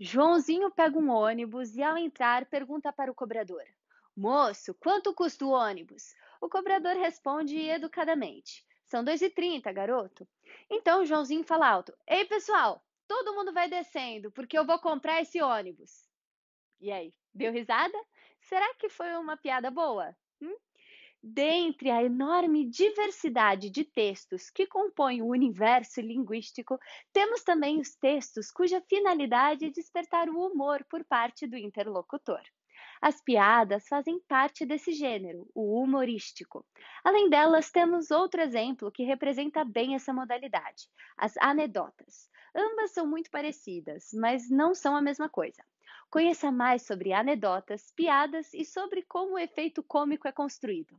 Joãozinho pega um ônibus e, ao entrar, pergunta para o cobrador: Moço, quanto custa o ônibus? O cobrador responde educadamente: São 2,30, garoto. Então o Joãozinho fala alto: Ei, pessoal, todo mundo vai descendo, porque eu vou comprar esse ônibus. E aí, deu risada? Será que foi uma piada boa? Dentre a enorme diversidade de textos que compõem o universo linguístico, temos também os textos cuja finalidade é despertar o humor por parte do interlocutor. As piadas fazem parte desse gênero, o humorístico. Além delas, temos outro exemplo que representa bem essa modalidade: as anedotas. Ambas são muito parecidas, mas não são a mesma coisa. Conheça mais sobre anedotas, piadas e sobre como o efeito cômico é construído.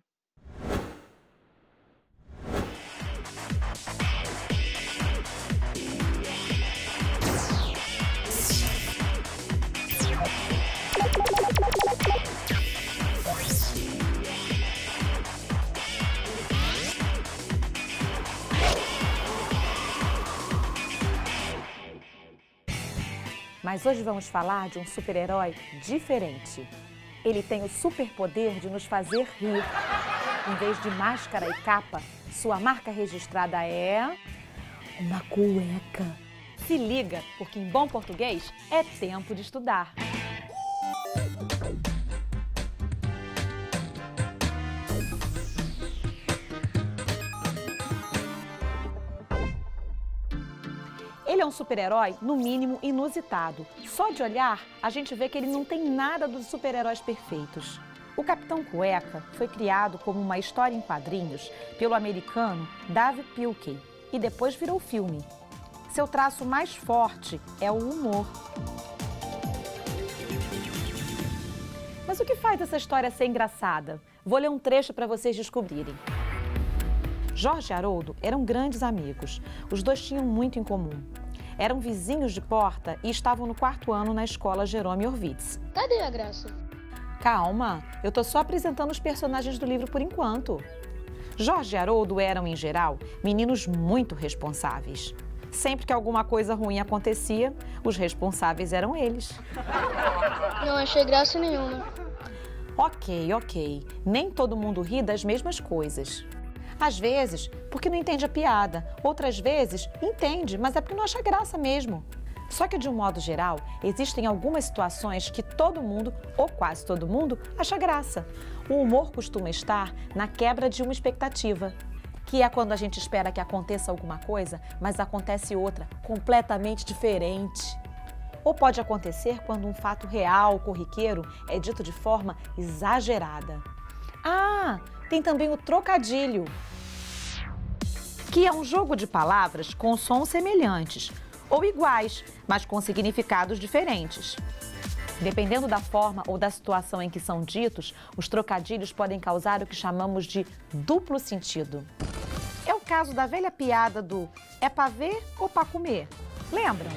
Mas hoje vamos falar de um super-herói diferente. Ele tem o superpoder de nos fazer rir. Em vez de máscara e capa, sua marca registrada é uma cueca. Se liga, porque em bom português é tempo de estudar. Ele é um super-herói, no mínimo, inusitado. Só de olhar, a gente vê que ele não tem nada dos super-heróis perfeitos. O Capitão Cueca foi criado como uma história em quadrinhos pelo americano David Pilkey e depois virou filme. Seu traço mais forte é o humor. Mas o que faz essa história ser engraçada? Vou ler um trecho para vocês descobrirem. Jorge e Haroldo eram grandes amigos. Os dois tinham muito em comum. Eram vizinhos de porta e estavam no 4º ano na escola Jerome Horvitz. Cadê a graça? Calma, eu tô só apresentando os personagens do livro por enquanto. Jorge e Haroldo eram, em geral, meninos muito responsáveis. Sempre que alguma coisa ruim acontecia, os responsáveis eram eles. Não achei graça nenhuma. Ok. Nem todo mundo ri das mesmas coisas. Às vezes, porque não entende a piada. Outras vezes, entende, mas é porque não acha graça mesmo. Só que, de um modo geral, existem algumas situações que todo mundo, ou quase todo mundo, acha graça. O humor costuma estar na quebra de uma expectativa, que é quando a gente espera que aconteça alguma coisa, mas acontece outra, completamente diferente. Ou pode acontecer quando um fato real, corriqueiro, é dito de forma exagerada. Ah, tem também o trocadilho, que é um jogo de palavras com sons semelhantes ou iguais, mas com significados diferentes. Dependendo da forma ou da situação em que são ditos, os trocadilhos podem causar o que chamamos de duplo sentido. É o caso da velha piada do é pra ver ou pra comer. Lembram?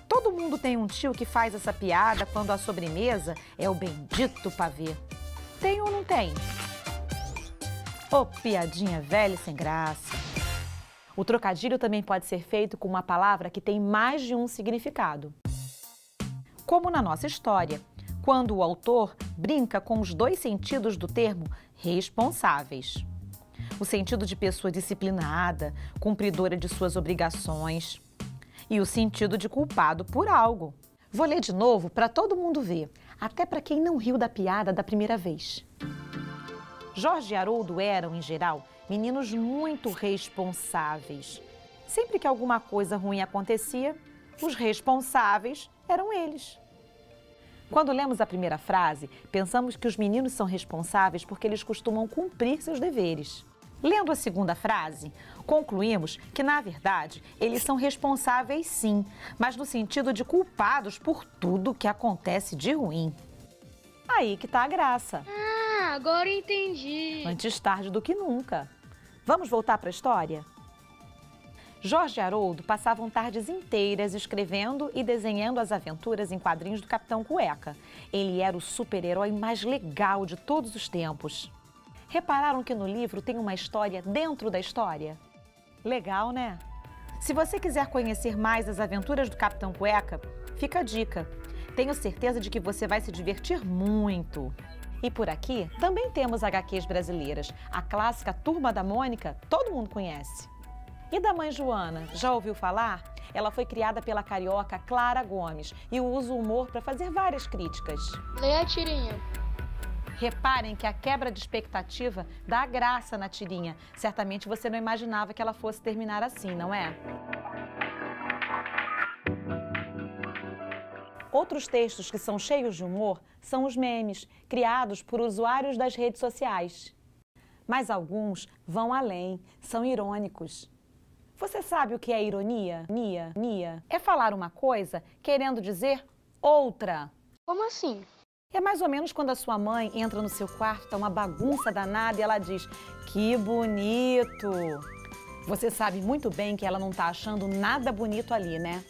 Todo mundo tem um tio que faz essa piada quando a sobremesa é o bendito pavê. Tem ou não tem? Ô, piadinha velha e sem graça. O trocadilho também pode ser feito com uma palavra que tem mais de um significado. Como na nossa história, quando o autor brinca com os dois sentidos do termo responsáveis. O sentido de pessoa disciplinada, cumpridora de suas obrigações. E o sentido de culpado por algo. Vou ler de novo para todo mundo ver, até para quem não riu da piada da primeira vez. Jorge e Haroldo eram, em geral, meninos muito responsáveis. Sempre que alguma coisa ruim acontecia, os responsáveis eram eles. Quando lemos a primeira frase, pensamos que os meninos são responsáveis porque eles costumam cumprir seus deveres. Lendo a segunda frase, concluímos que, na verdade, eles são responsáveis sim, mas no sentido de culpados por tudo que acontece de ruim. Aí que tá a graça. Ah, agora eu entendi. Antes tarde do que nunca. Vamos voltar para a história? Jorge e Haroldo passavam tardes inteiras escrevendo e desenhando as aventuras em quadrinhos do Capitão Cueca. Ele era o super-herói mais legal de todos os tempos. Repararam que no livro tem uma história dentro da história? Legal, né? Se você quiser conhecer mais as aventuras do Capitão Cueca, Fica a dica. Tenho certeza de que você vai se divertir muito. E por aqui também temos HQs brasileiras. A clássica Turma da Mônica, todo mundo conhece. E da Mãe Joana, já ouviu falar? Ela foi criada pela carioca Clara Gomes e usa o humor para fazer várias críticas. Leia a tirinha. Reparem que a quebra de expectativa dá graça na tirinha. Certamente você não imaginava que ela fosse terminar assim, não é? Outros textos que são cheios de humor são os memes, criados por usuários das redes sociais. Mas alguns vão além, são irônicos. Você sabe o que é ironia? É falar uma coisa querendo dizer outra. Como assim? É mais ou menos quando a sua mãe entra no seu quarto, tá uma bagunça danada e ela diz: "Que bonito!" Você sabe muito bem que ela não tá achando nada bonito ali, né?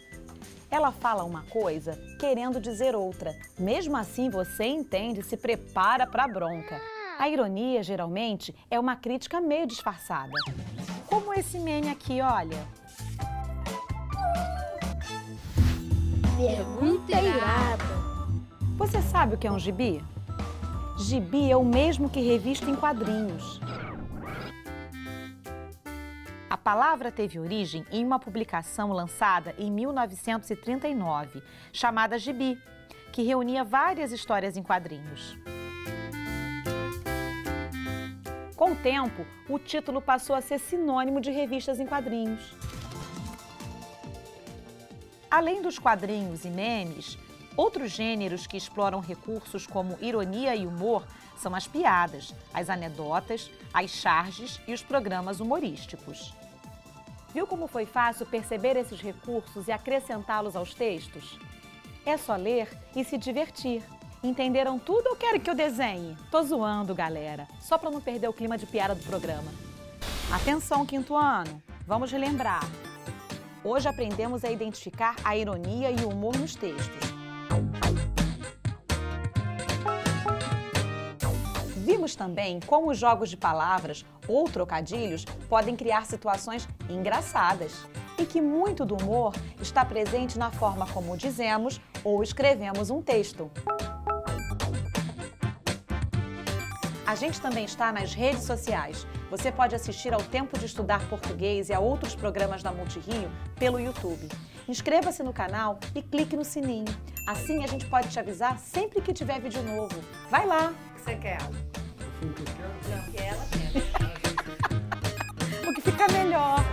Ela fala uma coisa querendo dizer outra. Mesmo assim, você entende e se prepara para a bronca. A ironia, geralmente, é uma crítica meio disfarçada. Como esse meme aqui, olha. Pergunta irada. Você sabe o que é um gibi? Gibi é o mesmo que revista em quadrinhos. A palavra teve origem em uma publicação lançada em 1939, chamada Gibi, que reunia várias histórias em quadrinhos. Com o tempo, o título passou a ser sinônimo de revistas em quadrinhos. Além dos quadrinhos e memes, outros gêneros que exploram recursos como ironia e humor são as piadas, as anedotas, as charges e os programas humorísticos. Viu como foi fácil perceber esses recursos e acrescentá-los aos textos? É só ler e se divertir. Entenderam tudo ou querem que eu desenhe? Tô zoando, galera, só para não perder o clima de piada do programa. Atenção, quinto ano, vamos relembrar. Hoje aprendemos a identificar a ironia e o humor nos textos. Vimos também como os jogos de palavras ou trocadilhos podem criar situações engraçadas e que muito do humor está presente na forma como dizemos ou escrevemos um texto. A gente também está nas redes sociais. Você pode assistir ao Tempo de Estudar Português e a outros programas da Multirio pelo YouTube. Inscreva-se no canal e clique no sininho. Assim a gente pode te avisar sempre que tiver vídeo novo. Vai lá! O que você quer? O que eu quero? Não, o que ela quer. O que fica melhor.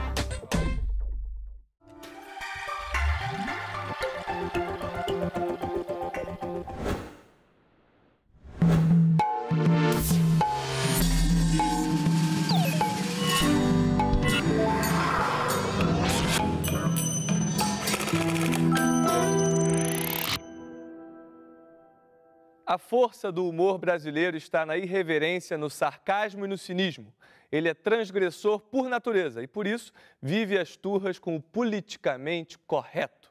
A força do humor brasileiro está na irreverência, no sarcasmo e no cinismo. Ele é transgressor por natureza e, por isso, vive as turras com o politicamente correto.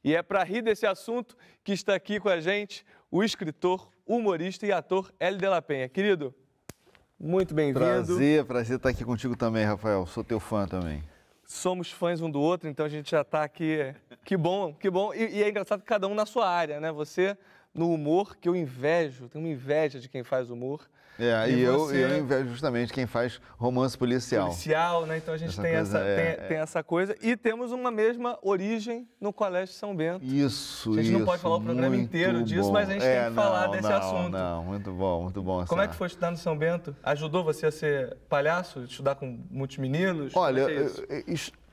E é para rir desse assunto que está aqui com a gente o escritor, humorista e ator Hélio de la Penha. Querido, muito bem-vindo. Prazer estar aqui contigo também, Rafael. Sou teu fã também. Somos fãs um do outro, então a gente já está aqui. Que bom, que bom. E é engraçado que cada um na sua área, né? Você no humor, que eu invejo, tenho uma inveja de quem faz humor. E eu invejo justamente quem faz romance policial. Policial, né? Então a gente tem essa coisa. E temos uma mesma origem no Colégio São Bento. Isso, a gente não pode falar o programa inteiro disso, mas a gente tem que falar desse assunto. Muito bom. Como é que foi estudar no São Bento? Ajudou você a ser palhaço, estudar com muitos meninos? Olha,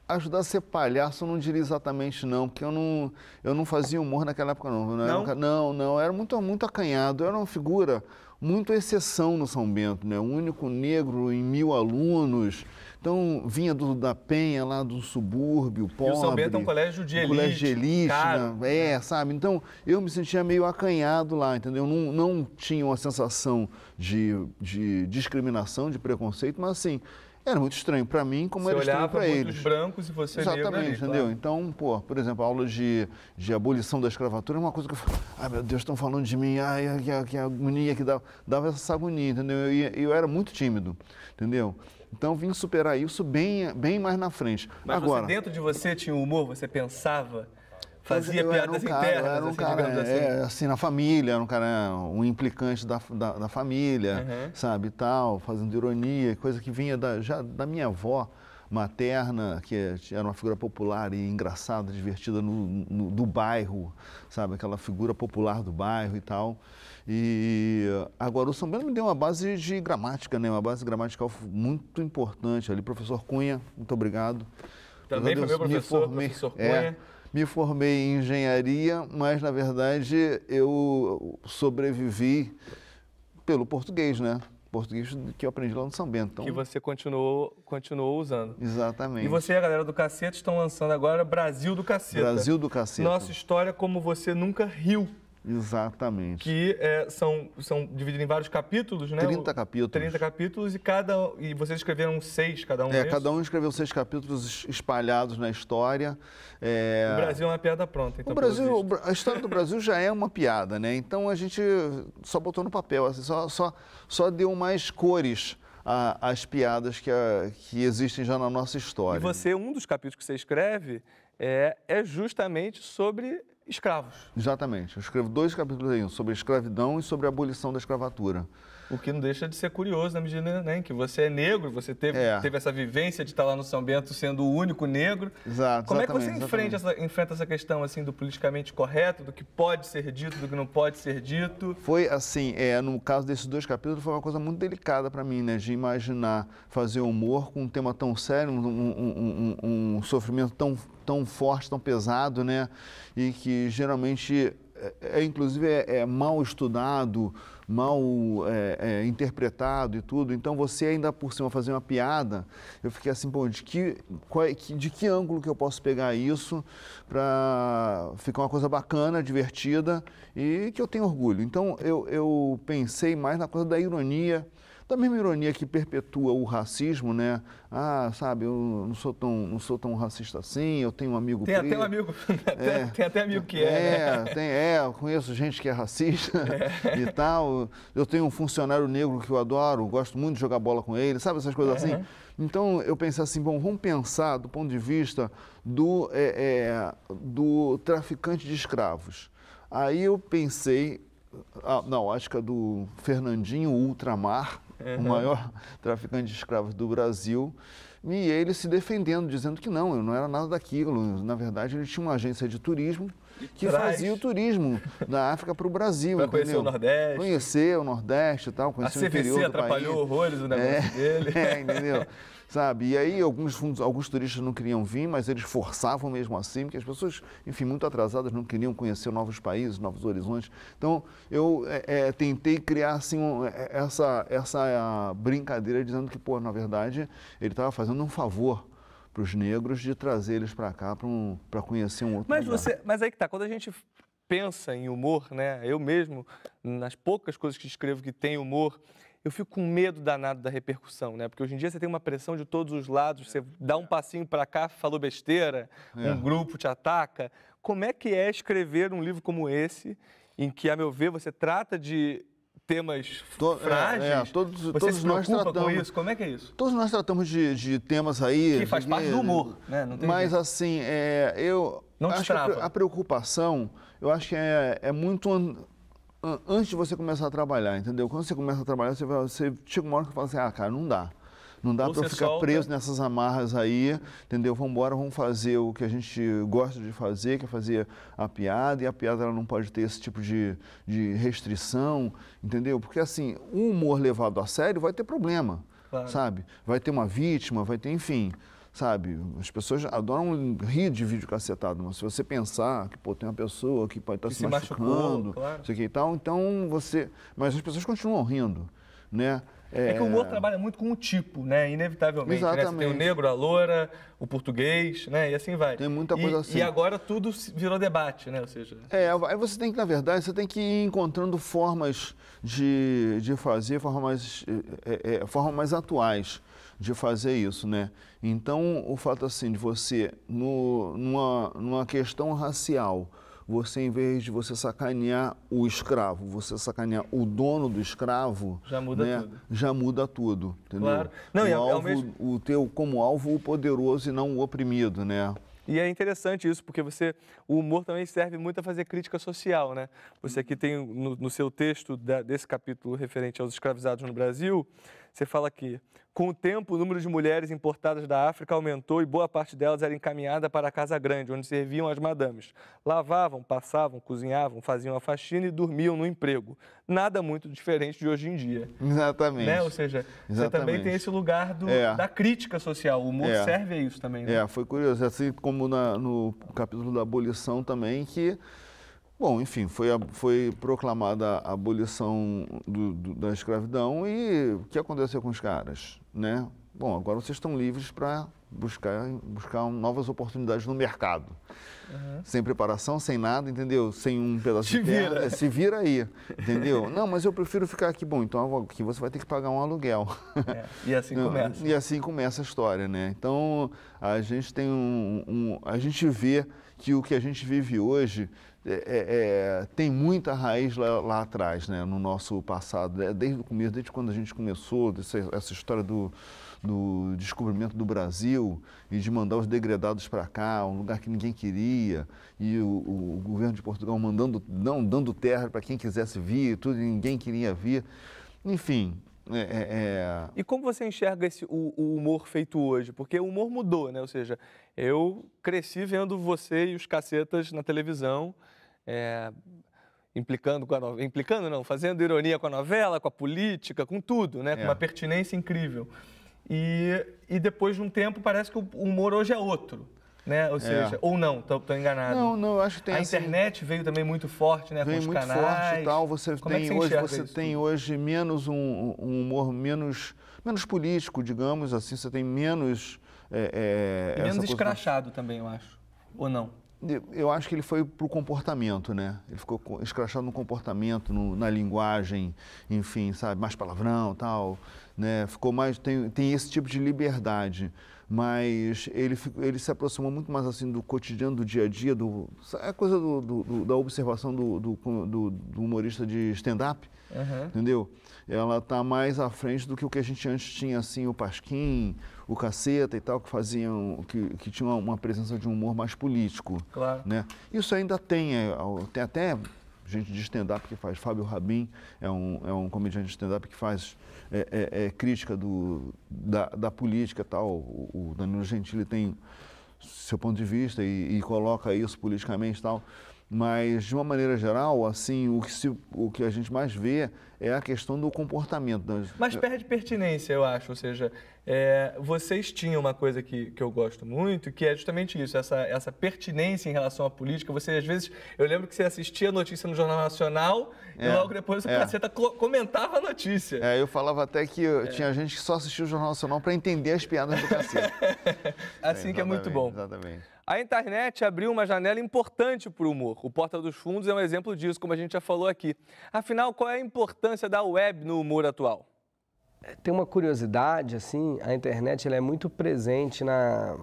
ajudar a ser palhaço eu não diria exatamente não, porque eu não fazia humor naquela época não. Não, era muito acanhado, eu era uma figura muito exceção no São Bento, né? O único negro em 1000 alunos, então vinha da Penha, lá do subúrbio, pobre. E o São Bento é um colégio de elite, colégio de elite, né? Sabe? Então eu me sentia meio acanhado lá, entendeu? Não tinha uma sensação de discriminação, de preconceito, mas assim, era muito estranho para mim, como era estranho para eles. Você olhava muitos brancos e você exatamente, negro ali, entendeu? Claro. Então, por exemplo, a aula de abolição da escravatura é uma coisa que eu falo, ai meu Deus, estão falando de mim, que agonia que dava essa agonia, entendeu? E eu era muito tímido, entendeu? Então, vim superar isso bem mais na frente. Mas agora, dentro de você tinha humor? Você pensava Fazia piadas internas, era um assim, cara, digamos assim. assim, na família, era um cara, um implicante da família, sabe, e tal, fazendo ironia, coisa que vinha já da minha avó materna, que era uma figura popular e engraçada, divertida do bairro, sabe, aquela figura popular do bairro e tal. E agora o São Bento me deu uma base de gramática, né, uma base gramatical muito importante ali. Professor Cunha, muito obrigado. Também foi meu professor, professor Cunha. Me formei em engenharia, mas, na verdade, eu sobrevivi pelo português, né? Português que eu aprendi lá no São Bento. Então... Que você continuou usando. Exatamente. E você e a galera do Cacete estão lançando agora Brasil do Caceta. Brasil do Caceta. Nossa história como você nunca riu. Exatamente. Que são divididos em vários capítulos, né? 30 capítulos. 30 capítulos e vocês escreveram 6 cada um. Cada um escreveu 6 capítulos espalhados na história. O Brasil é uma piada pronta. Então, a história do Brasil já é uma piada, né? Então a gente só botou no papel, assim, só deu mais cores às piadas que existem já na nossa história. E um dos capítulos que você escreve é justamente sobre escravos. Exatamente. Eu escrevo 2 capítulos aí, sobre a escravidão e sobre a abolição da escravatura. O que não deixa de ser curioso na medida, né, que você é negro, você teve essa vivência de estar lá no São Bento sendo o único negro. Exato. Como é que você enfrenta essa questão assim, do politicamente correto, do que pode ser dito, do que não pode ser dito? Foi assim, no caso desses 2 capítulos, foi uma coisa muito delicada para mim, né, de imaginar fazer humor com um tema tão sério, um sofrimento tão forte, tão pesado, né, e que geralmente inclusive é mal estudado, mal interpretado e tudo. Então você ainda por cima fazer uma piada, eu fiquei assim, bom, de que ângulo que eu posso pegar isso para ficar uma coisa bacana, divertida e que eu tenho orgulho. Então eu pensei mais na coisa da ironia, da mesma ironia que perpetua o racismo, né? Sabe, eu não sou tão racista assim, eu tenho um amigo preto. Até um amigo, tem até amigo que eu conheço gente que é racista e tal. Eu tenho um funcionário negro que eu adoro, gosto muito de jogar bola com ele, sabe, essas coisas assim. Então eu pensei assim, bom, vamos pensar do ponto de vista do traficante de escravos. Aí eu pensei, acho que é do Fernandinho Ultramar, o maior traficante de escravos do Brasil, e ele se defendendo, dizendo que não era nada daquilo. Na verdade, ele tinha uma agência de turismo que fazia o turismo da África para o Brasil. Para conhecer o Nordeste. Conhecer o Nordeste e tal, conhecer o interior do país. A CVC atrapalhou horrores o negócio dele. Entendeu? Sabe? E aí alguns turistas não queriam vir, mas eles forçavam mesmo assim, porque as pessoas, enfim, muito atrasadas, não queriam conhecer novos países, novos horizontes. Então, eu tentei criar, assim, essa brincadeira, dizendo que, na verdade, ele estava fazendo um favor para os negros de trazer eles para cá para conhecer um outro lugar. Mas aí que tá, quando a gente pensa em humor, né? Eu mesmo, nas poucas coisas que escrevo que tem humor, eu fico com medo danado da repercussão, né? Porque hoje em dia você tem uma pressão de todos os lados, você dá um passinho para cá, falou besteira, um grupo te ataca. Como é que é escrever um livro como esse, em que, a meu ver, você trata de temas frágeis? Todos nós tratamos com isso? Como é que é isso? Todos nós tratamos de temas aí... Que faz parte do humor, né? Não tem mas, jeito. assim, eu não acho que a preocupação, eu acho que é muito... Antes de você começar a trabalhar, entendeu? Quando você começa a trabalhar, você chega uma hora que fala assim, cara, não dá. Não dá para eu ficar preso nessas amarras aí, entendeu? Vamos embora, vamos fazer o que a gente gosta de fazer, que é fazer a piada, e a piada ela não pode ter esse tipo de restrição, entendeu? Porque, assim, o humor levado a sério vai ter problema, sabe? Vai ter uma vítima, vai ter, enfim... Sabe, as pessoas adoram rir de vídeo cacetado, mas se você pensar que, tem uma pessoa que pode estar se machucando, isso aqui e tal, então você... Mas as pessoas continuam rindo, né? É que o humor trabalha muito com o tipo, né? Inevitavelmente. Exatamente. Né? Você tem o negro, a loura, o português, né? E assim vai. Tem muita coisa assim. E agora tudo virou debate, né? Ou seja... aí você tem que, na verdade, você tem que ir encontrando formas de fazer, formas mais atuais de fazer isso, né? Então, o fato assim de você, numa questão racial, você, em vez de você sacanear o escravo, você sacanear o dono do escravo... Já muda tudo. Já muda tudo, entendeu? Claro. Não, o teu como alvo o poderoso e não o oprimido, né? E é interessante isso, porque o humor também serve muito a fazer crítica social, né? Você aqui tem, no seu texto desse capítulo referente aos escravizados no Brasil, você fala que, com o tempo, o número de mulheres importadas da África aumentou e boa parte delas era encaminhada para a casa grande, onde serviam as madames. Lavavam, passavam, cozinhavam, faziam a faxina e dormiam no emprego. Nada muito diferente de hoje em dia. Exatamente. Né? Ou seja, você também tem esse lugar da crítica social. O humor serve a isso também, né? Foi curioso. Assim como no capítulo da abolição também, que... Bom, enfim, foi proclamada a abolição da escravidão e o que aconteceu com os caras, né? Bom, agora vocês estão livres para buscar novas oportunidades no mercado. Sem preparação, sem nada, entendeu? Sem um pedaço de terra. Se vira aí, entendeu? Não, mas eu prefiro ficar aqui. Bom, então aqui você vai ter que pagar um aluguel. E assim começa. E assim começa a história, né? Então, a gente tem a gente vê que o que a gente vive hoje tem muita raiz lá atrás, né, no nosso passado, desde o começo, desde quando a gente começou, essa história do descobrimento do Brasil e de mandar os degredados para cá, um lugar que ninguém queria, e o governo de Portugal dando terra para quem quisesse vir, tudo, e ninguém queria vir, enfim. E como você enxerga o humor feito hoje? Porque o humor mudou, né? Ou seja, eu cresci vendo você e os Cacetas na televisão, fazendo ironia com a novela, com a política, com tudo, né? Com uma pertinência incrível. E depois de um tempo parece que o humor hoje é outro. Né? Ou seja, ou não, estou enganado. Não, eu acho que tem internet veio também muito forte, né? Veio com os muito canais. forte e tal. Você tem hoje menos um humor menos político, digamos assim. Você tem menos menos escrachado também, eu acho. Ou não? Eu acho que ele foi para o comportamento, né? Ele ficou escrachado no comportamento, na linguagem, enfim, sabe, mais palavrão, tal, né? Ficou mais tem esse tipo de liberdade. Mas ele se aproximou muito mais assim do cotidiano, do dia a dia, a coisa da observação do humorista de stand-up, entendeu? Ela está mais à frente do que o que a gente antes tinha, assim, o Pasquim, o Caceta e tal, que tinham uma presença de um humor mais político. Claro. Né? Isso ainda tem até gente de stand-up que faz. Fábio Rabin é um comediante de stand-up que faz crítica da política e tal. O Danilo Gentili tem seu ponto de vista e coloca isso politicamente e tal. Mas, de uma maneira geral, assim, o que a gente mais vê é a questão do comportamento. Mas perde pertinência, eu acho. Ou seja, vocês tinham uma coisa que eu gosto muito, que é justamente isso, essa pertinência em relação à política. Você, às vezes, eu lembro que você assistia a notícia no Jornal Nacional e logo depois o Caceta comentava a notícia. Eu falava até que tinha gente que só assistia o Jornal Nacional para entender as piadas do Caceta. Assim que é muito bom. Exatamente. A internet abriu uma janela importante para o humor. O Porta dos Fundos é um exemplo disso, como a gente já falou aqui. Afinal, qual é a importância da web no humor atual? Tem uma curiosidade, assim, a internet ela é muito presente na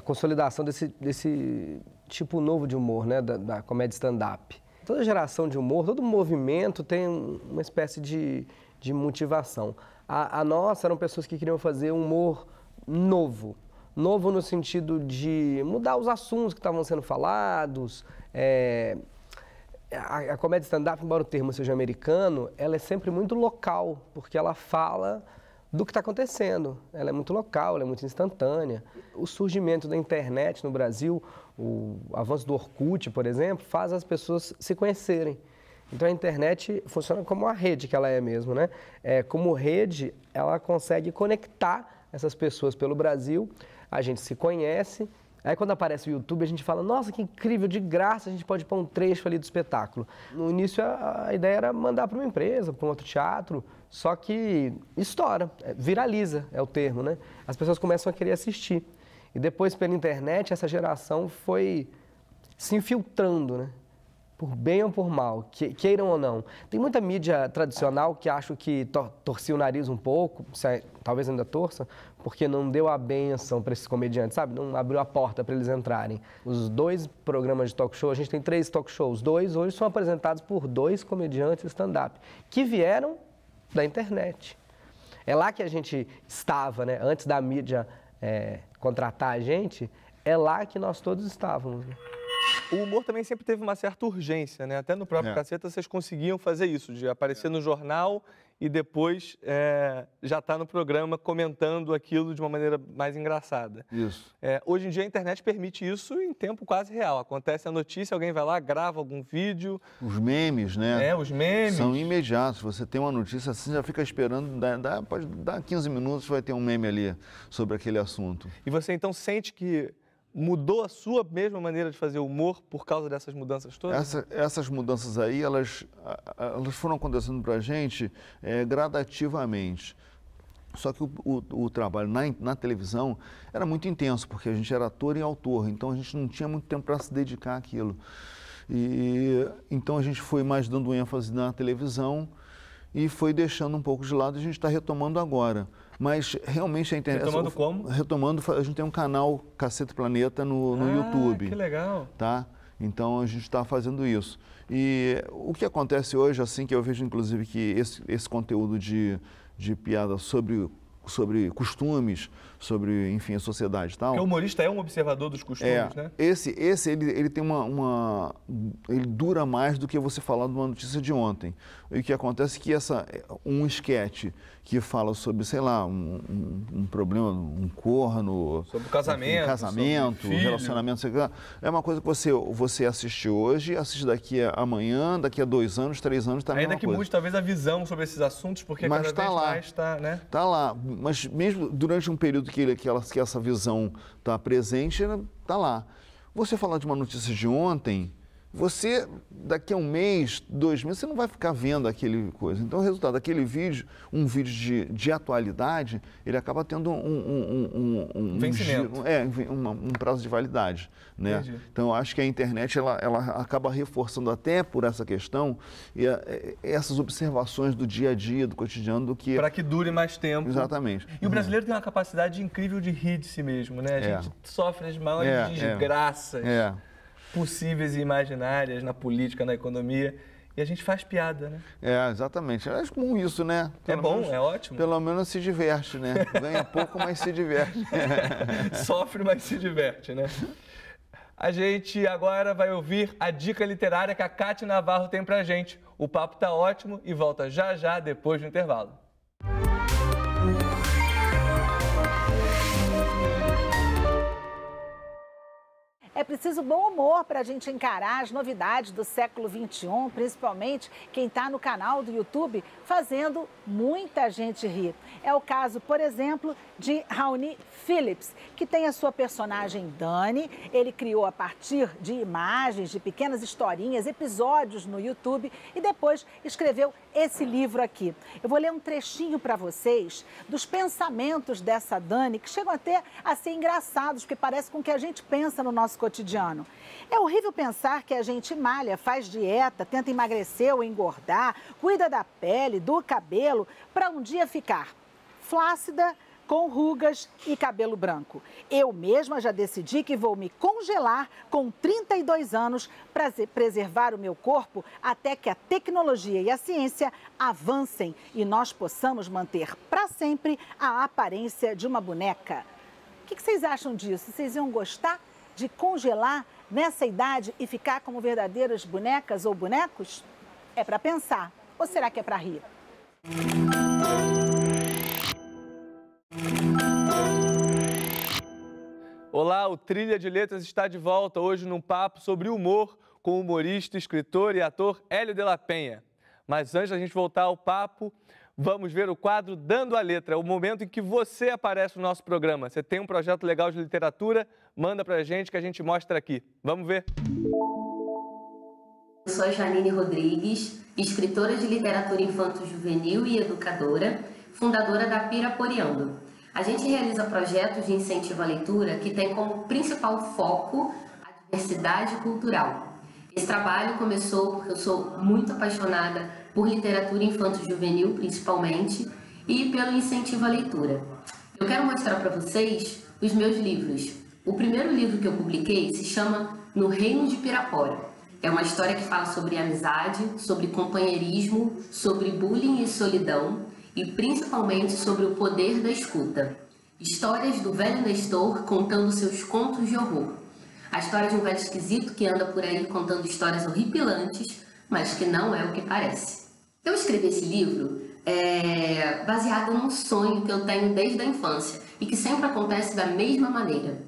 consolidação desse tipo novo de humor, né, da comédia stand-up. Toda geração de humor, todo movimento tem uma espécie de motivação. A nossa eram pessoas que queriam fazer humor novo. Novo no sentido de mudar os assuntos que estavam sendo falados. A comédia stand-up, embora o termo seja americano, ela é sempre muito local, porque ela fala do que está acontecendo. Ela é muito local, ela é muito instantânea. O surgimento da internet no Brasil, o avanço do Orkut, por exemplo, faz as pessoas se conhecerem. Então a internet funciona como a rede que ela é mesmo, né? Como rede, ela consegue conectar essas pessoas pelo Brasil. A gente se conhece, aí quando aparece o YouTube a gente fala, nossa, que incrível, de graça a gente pode pôr um trecho ali do espetáculo. No início a ideia era mandar para uma empresa, para um outro teatro, só que estoura, viraliza é o termo, né? As pessoas começam a querer assistir. E depois pela internet essa geração foi se infiltrando, né? Por bem ou por mal, queiram ou não. Tem muita mídia tradicional que acho que torcia o nariz um pouco, talvez ainda torça, porque não deu a bênção para esses comediantes, sabe? Não abriu a porta para eles entrarem. Os 2 programas de talk show, a gente tem 3 talk shows, 2 hoje são apresentados por 2 comediantes stand-up, que vieram da internet. É lá que a gente estava, né? Antes da mídia contratar a gente, é lá que nós todos estávamos. Né? O humor também sempre teve uma certa urgência, né? Até no próprio Caceta vocês conseguiam fazer isso, de aparecer no jornal e depois já estar no programa comentando aquilo de uma maneira mais engraçada. Isso. Hoje em dia a internet permite isso em tempo quase real. Acontece a notícia, alguém vai lá, grava algum vídeo. Os memes, né? Os memes. São imediatos. Você tem uma notícia assim, já fica esperando, pode dar 15 minutos, vai ter um meme ali sobre aquele assunto. E você então sente que mudou a sua mesma maneira de fazer humor por causa dessas mudanças todas? Essas mudanças aí, elas foram acontecendo para a gente gradativamente. Só que o trabalho na televisão era muito intenso, porque a gente era ator e autor, então a gente não tinha muito tempo para se dedicar àquilo. Então a gente foi mais dando ênfase na televisão e foi deixando um pouco de lado, e a gente está retomando agora. Mas realmente a internet... Retomando como? Retomando, a gente tem um canal Caceta Planeta no YouTube. Que legal. Tá? Então a gente está fazendo isso. E o que acontece hoje, assim, que eu vejo inclusive que esse conteúdo de piada sobre costumes, sobre, enfim, a sociedade e tal. Porque o humorista é um observador dos costumes, né? Ele tem ele dura mais do que você falar de uma notícia de ontem. E o que acontece é que um esquete que fala sobre, sei lá, um problema, um corno... Sobre casamento, sobre relacionamento, sei lá, é uma coisa que você assiste hoje, assiste daqui a amanhã, daqui a 2 anos, 3 anos, está a mesma coisa. Ainda que mude, talvez, a visão sobre esses assuntos, porque mas cada vez mais está, né? Está lá, mas mesmo durante um período que essa visão está presente, está lá. Você falar de uma notícia de ontem, você, daqui a 1 mês, 2 meses, você não vai ficar vendo aquele coisa. Então, o resultado daquele vídeo, um vídeo de atualidade, ele acaba tendo um vencimento. Um prazo de validade, né? Então, eu acho que a internet, ela acaba reforçando até por essa questão essas observações do dia a dia, do cotidiano, do que... Para que dure mais tempo. Exatamente. E o brasileiro tem uma capacidade incrível de rir de si mesmo, né? A gente sofre as maiores desgraças possíveis e imaginárias na política, na economia, e a gente faz piada, né? Exatamente. É comum isso, né? É ótimo. Pelo menos se diverte, né? Ganha pouco, mas se diverte. Sofre, mas se diverte, né? A gente agora vai ouvir a dica literária que a Cátia Navarro tem pra gente. O papo tá ótimo e volta já depois do intervalo. É preciso bom humor para a gente encarar as novidades do século XXI, principalmente quem está no canal do YouTube fazendo muita gente rir. É o caso, por exemplo, de Raoni Phillips, que tem a sua personagem Dani. Ele criou a partir de imagens, de pequenas historinhas, episódios no YouTube e depois escreveu esse livro aqui. Eu vou ler um trechinho para vocês dos pensamentos dessa Dani, que chegam até a ser engraçados, porque parece com o que a gente pensa no nosso cotidiano. É horrível pensar que a gente malha, faz dieta, tenta emagrecer ou engordar, cuida da pele, do cabelo, para um dia ficar flácida, com rugas e cabelo branco. Eu mesma já decidi que vou me congelar com 32 anos para preservar o meu corpo até que a tecnologia e a ciência avancem e nós possamos manter para sempre a aparência de uma boneca. O que vocês acham disso? Vocês iam gostar de congelar nessa idade e ficar como verdadeiras bonecas ou bonecos? É para pensar. Ou será que é para rir? Olá, o Trilha de Letras está de volta hoje num papo sobre humor com o humorista, escritor e ator Hélio de la Penha. Mas antes da gente voltar ao papo, vamos ver o quadro Dando a Letra, o momento em que você aparece no nosso programa. Você tem um projeto legal de literatura? Manda pra gente que a gente mostra aqui. Vamos ver? Eu sou a Janine Rodrigues, escritora de literatura infanto-juvenil e educadora, fundadora da Piraporeando. A gente realiza projetos de incentivo à leitura que tem como principal foco a diversidade cultural. Esse trabalho começou porque eu sou muito apaixonada por literatura infanto-juvenil, principalmente, e pelo incentivo à leitura. Eu quero mostrar para vocês os meus livros. O primeiro livro que eu publiquei se chama No Reino de Pirapora. É uma história que fala sobre amizade, sobre companheirismo, sobre bullying e solidão, e principalmente sobre o poder da escuta. Histórias do velho Nestor contando seus contos de horror. A história de um velho esquisito que anda por aí contando histórias horripilantes, mas que não é o que parece. Eu escrevi esse livro baseado num sonho que eu tenho desde a infância e que sempre acontece da mesma maneira.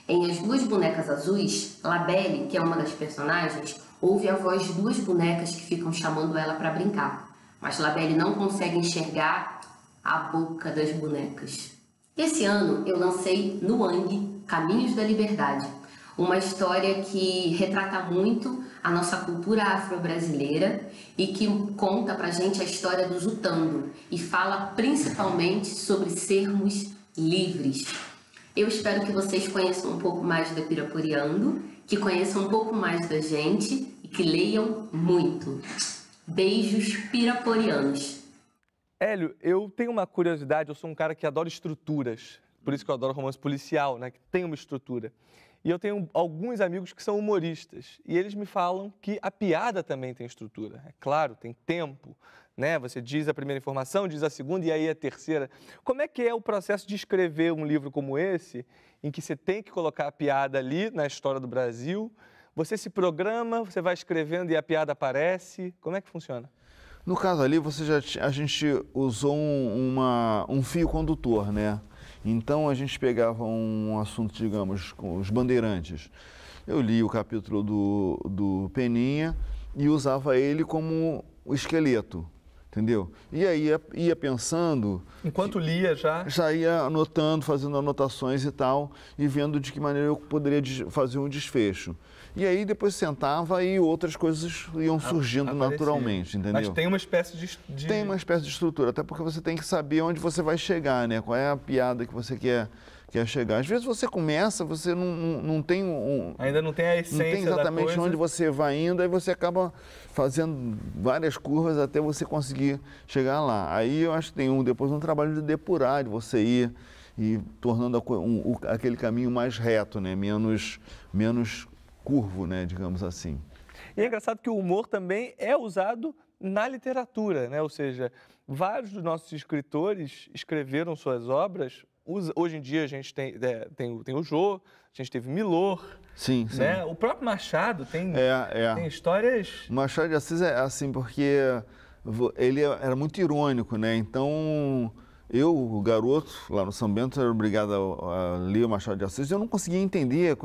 Em As Duas Bonecas Azuis, Labelle, que é uma das personagens, ouve a voz de duas bonecas que ficam chamando ela para brincar, mas Labelle não consegue enxergar a boca das bonecas. Esse ano eu lancei Nuang, Caminhos da Liberdade, uma história que retrata muito a nossa cultura afro-brasileira e que conta pra gente a história do Zutando e fala principalmente sobre sermos livres. Eu espero que vocês conheçam um pouco mais da Piraporiando, que conheçam um pouco mais da gente e que leiam muito. Beijos piraporianos. Hélio, eu tenho uma curiosidade, eu sou um cara que adora estruturas, por isso que eu adoro romance policial, né, que tem uma estrutura. E eu tenho alguns amigos que são humoristas e eles me falam que a piada também tem estrutura. É claro, tem tempo, né? Você diz a primeira informação, diz a segunda e aí a terceira. Como é que é o processo de escrever um livro como esse, em que você tem que colocar a piada ali na história do Brasil? Você se programa, você vai escrevendo e a piada aparece? Como é que funciona? No caso ali, a gente usou um fio condutor, né? Então, a gente pegava um assunto, digamos, com os bandeirantes. Eu li o capítulo do Peninha e usava ele como o esqueleto, entendeu? E aí ia pensando... Enquanto lia já? Já ia anotando, fazendo anotações e tal, e vendo de que maneira eu poderia fazer um desfecho. E aí depois sentava e outras coisas iam surgindo naturalmente, entendeu? Mas tem uma espécie de... Tem uma espécie de estrutura, até porque você tem que saber onde você vai chegar, né? Qual é a piada que você quer chegar. Às vezes você começa, você não tem ainda não tem a essência da coisa. Não tem exatamente onde você vai indo, aí você acaba fazendo várias curvas até você conseguir chegar lá. Aí eu acho que tem depois um trabalho de depurar, de você ir e tornando aquele caminho mais reto, né? Menos curvo, né, digamos assim. E é engraçado que o humor também é usado na literatura, né? Ou seja, vários dos nossos escritores escreveram suas obras. Hoje em dia a gente tem o Jô, a gente teve Milor. Sim, sim. Né? O próprio Machado tem histórias... O Machado de Assis é assim, porque ele era muito irônico, né? Então... Eu, o garoto, lá no São Bento, era obrigado a ler o Machado de Assis. Eu não conseguia entender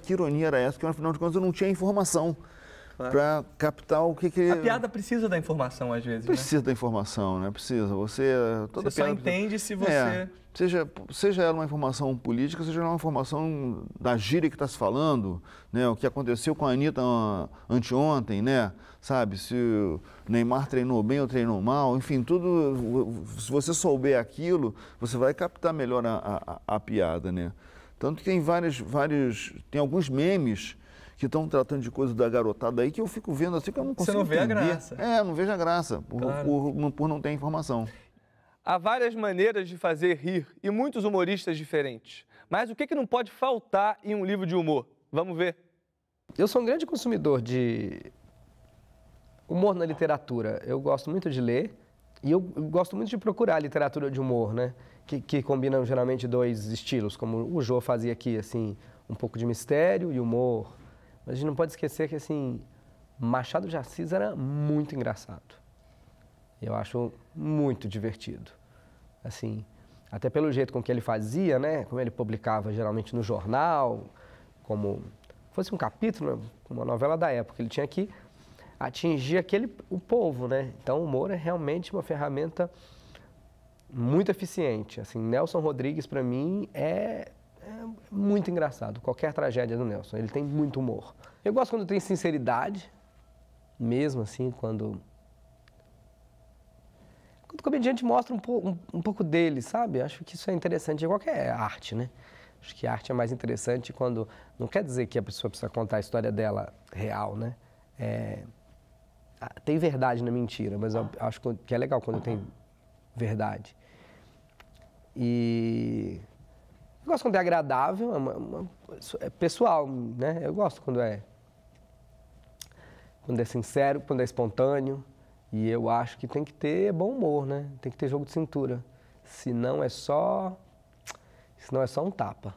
que ironia era essa, porque, afinal de contas, eu não tinha informação para captar o que... A piada precisa da informação, às vezes, Precisa da informação, né? Precisa. Você só entende se você... Seja ela uma informação política, seja ela uma informação da gíria que está se falando, né? O que aconteceu com a Anitta anteontem, né? Sabe, se o Neymar treinou bem ou treinou mal, enfim, tudo, se você souber aquilo, você vai captar melhor a piada, né? Tanto que tem alguns memes que estão tratando de coisas da garotada aí que eu fico vendo assim que eu não consigo entender. Você não vê a graça. Não vejo a graça, por não ter informação. Há várias maneiras de fazer rir e muitos humoristas diferentes. Mas o que não pode faltar em um livro de humor? Vamos ver. Eu sou um grande consumidor de humor na literatura. Eu gosto muito de ler e eu gosto muito de procurar literatura de humor, né? Que combinam geralmente dois estilos, como o Jô fazia aqui, assim, um pouco de mistério e humor. Mas a gente não pode esquecer que, assim, Machado de Assis era muito engraçado. Eu acho muito divertido, assim, até pelo jeito com que ele fazia, né? Como ele publicava geralmente no jornal, como fosse um capítulo, uma novela da época. Ele tinha que atingir o povo, né? Então, o humor é realmente uma ferramenta muito eficiente. Assim, Nelson Rodrigues, para mim, é muito engraçado. Qualquer tragédia do Nelson, ele tem muito humor. Eu gosto quando tem sinceridade, mesmo assim, quando o comediante mostra um pouco dele, sabe? Acho que isso é interessante em qualquer arte, né? Acho que a arte é mais interessante quando... Não quer dizer que a pessoa precisa contar a história dela real, né? Tem verdade na mentira, mas eu acho que é legal quando tem verdade. E... eu gosto quando é agradável, é pessoal, né? Eu gosto quando é sincero, quando é espontâneo. E eu acho que tem que ter bom humor, né? Tem que ter jogo de cintura. Senão é só senão é só um tapa.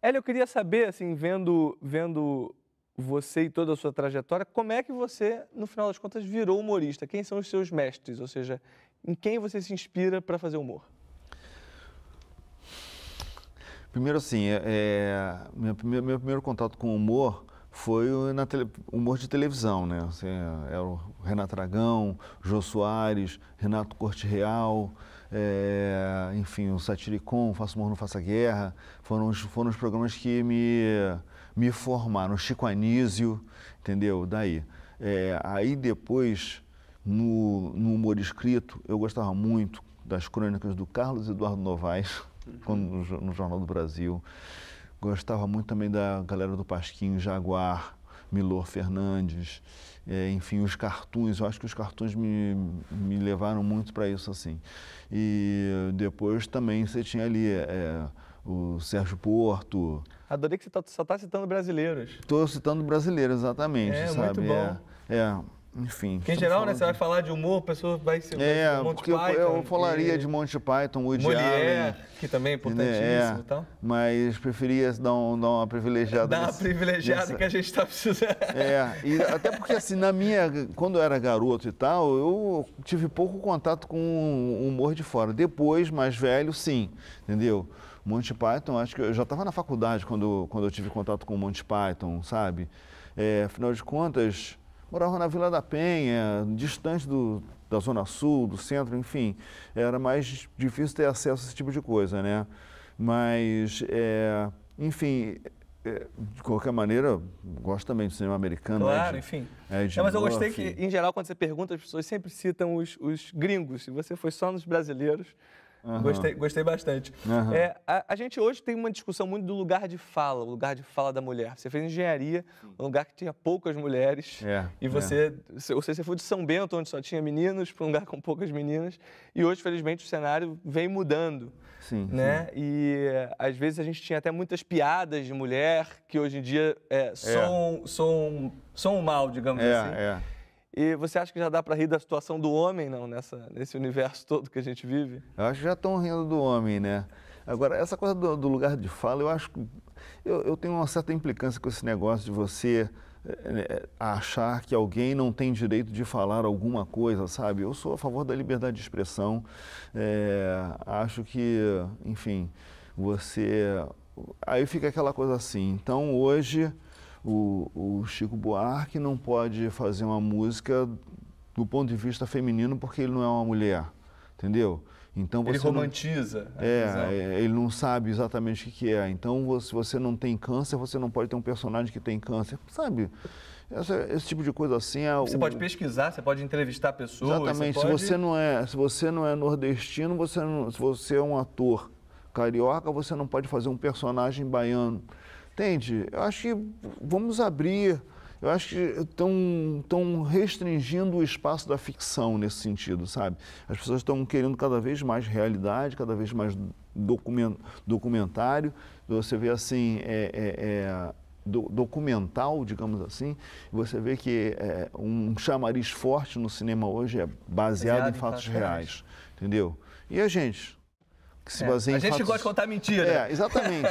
Hélio, eu queria saber, assim, vendo você e toda a sua trajetória, como é que você, no final das contas, virou humorista? Quem são os seus mestres? Ou seja, em quem você se inspira para fazer humor? Primeiro, assim, meu primeiro contato com humor foi humor de televisão, né? Assim, era o Renato Aragão, Jô Soares, Renato Corte Real, enfim, o Satiricon, Faça Humor, Não Faça Guerra. Foram os programas que me formaram. Chico Anísio, entendeu? Daí. Aí depois, no humor escrito, eu gostava muito das crônicas do Carlos Eduardo Novaes, no Jornal do Brasil. Gostava muito também da galera do Pasquim, Jaguar, Milor Fernandes, enfim, os cartoons. Eu acho que os cartoons me levaram muito para isso, assim. E depois também você tinha ali o Sérgio Porto. Adorei que você só está citando brasileiros. Estou citando brasileiros, exatamente, sabe? Muito bom. Enfim. Porque em geral, né, você vai falar de humor, a pessoa vai ser Monty porque Python. Eu falaria de Monty Python, Woody Allen, que também é importantíssimo e tal. Mas preferia dar uma privilegiada. Dar uma privilegiada que a gente está precisando. E até porque assim, quando eu era garoto e tal, eu tive pouco contato com o humor de fora. Depois, mais velho, sim, entendeu? Monty Python, acho que eu já estava na faculdade quando eu tive contato com o Monty Python, sabe? Afinal de contas, morava na Vila da Penha, distante da Zona Sul, do centro, enfim. Era mais difícil ter acesso a esse tipo de coisa, né? Mas, enfim, de qualquer maneira, gosto também do cinema americano. Claro, né? Enfim. Mas eu gostei que, em geral, quando você pergunta, as pessoas sempre citam os gringos. Se você foi só nos brasileiros... Gostei bastante. A gente hoje tem uma discussão muito do lugar de fala, o lugar de fala da mulher. Você fez engenharia, um lugar que tinha poucas mulheres, e você foi de São Bento, onde só tinha meninos, para um lugar com poucas meninas, e hoje, felizmente, o cenário vem mudando. Sim, né? sim. E às vezes a gente tinha até muitas piadas de mulher que hoje em dia soam mal, digamos assim. E você acha que já dá para rir da situação do homem, não, nesse universo todo que a gente vive? Eu acho que já estão rindo do homem, né? Agora, essa coisa do lugar de fala, eu acho que... Eu tenho uma certa implicância com esse negócio de você achar que alguém não tem direito de falar alguma coisa, sabe? Eu sou a favor da liberdade de expressão. Acho que, enfim, Aí fica aquela coisa assim. Então, hoje... O Chico Buarque não pode fazer uma música do ponto de vista feminino porque ele não é uma mulher, entendeu? Então ele romantiza a visão. Ele não sabe exatamente o que é. Então, se você não tem câncer, você não pode ter um personagem que tem câncer, sabe? Esse tipo de coisa assim... Você pode pesquisar, você pode entrevistar pessoas... Exatamente. Se você não é nordestino, se você é um ator carioca, você não pode fazer um personagem baiano. Entende? Eu acho que vamos abrir, eu acho que estão restringindo o espaço da ficção nesse sentido, sabe? As pessoas estão querendo cada vez mais realidade, cada vez mais documentário. Você vê assim, documental, digamos assim, e você vê que um chamariz forte no cinema hoje é baseado em fatos reais, entendeu? E a gente... A gente gosta de contar mentira. Exatamente.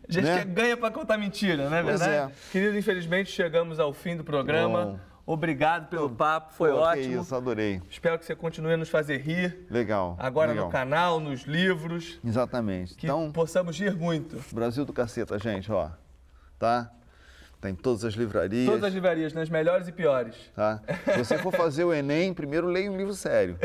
A gente ganha para contar mentira, não é verdade? Querido, infelizmente chegamos ao fim do programa. Bom. Obrigado pelo papo, foi ótimo. Isso, adorei. Espero que você continue a nos fazer rir. Legal. Agora no canal, nos livros. Exatamente. Que possamos rir muito. Brasil do caceta, gente, ó. Tá? Tá em todas as livrarias. Todas as livrarias, nas melhores e piores. Tá? Se você for fazer o Enem, primeiro leia um livro sério.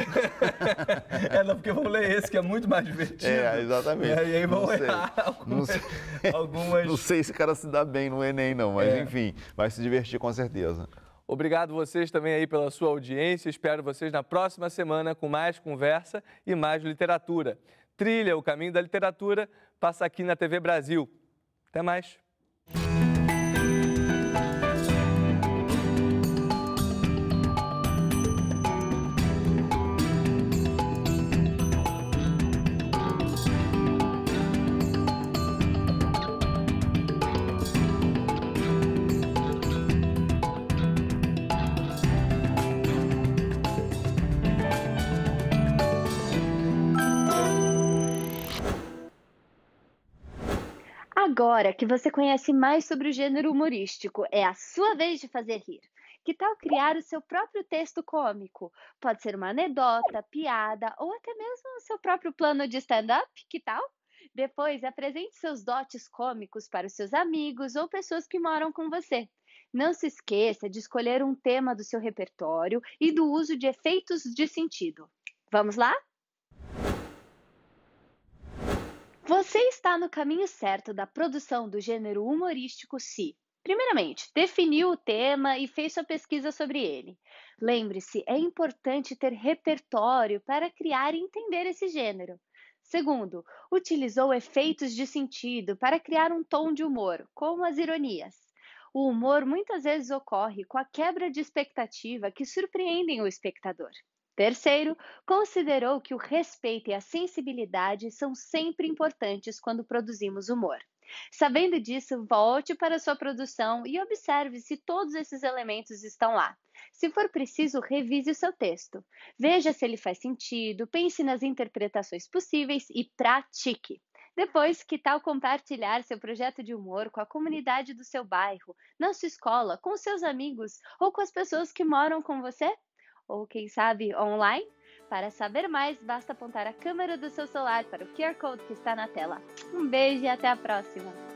Porque eu vou ler esse, que é muito mais divertido. Exatamente. E aí vão errar algumas... Não sei se o cara se dá bem no Enem, não. Mas, enfim, vai se divertir com certeza. Obrigado vocês também aí pela sua audiência. Espero vocês na próxima semana com mais conversa e mais literatura. Trilha, o caminho da literatura, passa aqui na TV Brasil. Até mais. Agora que você conhece mais sobre o gênero humorístico, é a sua vez de fazer rir. Que tal criar o seu próprio texto cômico? Pode ser uma anedota, piada ou até mesmo o seu próprio plano de stand-up? Que tal? Depois, apresente seus dotes cômicos para os seus amigos ou pessoas que moram com você. Não se esqueça de escolher um tema do seu repertório e do uso de efeitos de sentido. Vamos lá? Você está no caminho certo da produção do gênero humorístico se, primeiramente, definiu o tema e fez sua pesquisa sobre ele. Lembre-se, é importante ter repertório para criar e entender esse gênero. Segundo, utilizou efeitos de sentido para criar um tom de humor, como as ironias. O humor muitas vezes ocorre com a quebra de expectativa que surpreendem o espectador. Terceiro, considerou que o respeito e a sensibilidade são sempre importantes quando produzimos humor. Sabendo disso, volte para sua produção e observe se todos esses elementos estão lá. Se for preciso, revise o seu texto. Veja se ele faz sentido, pense nas interpretações possíveis e pratique. Depois, que tal compartilhar seu projeto de humor com a comunidade do seu bairro, na sua escola, com seus amigos ou com as pessoas que moram com você? Ou quem sabe online? Para saber mais, basta apontar a câmera do seu celular para o QR Code que está na tela. Um beijo e até a próxima!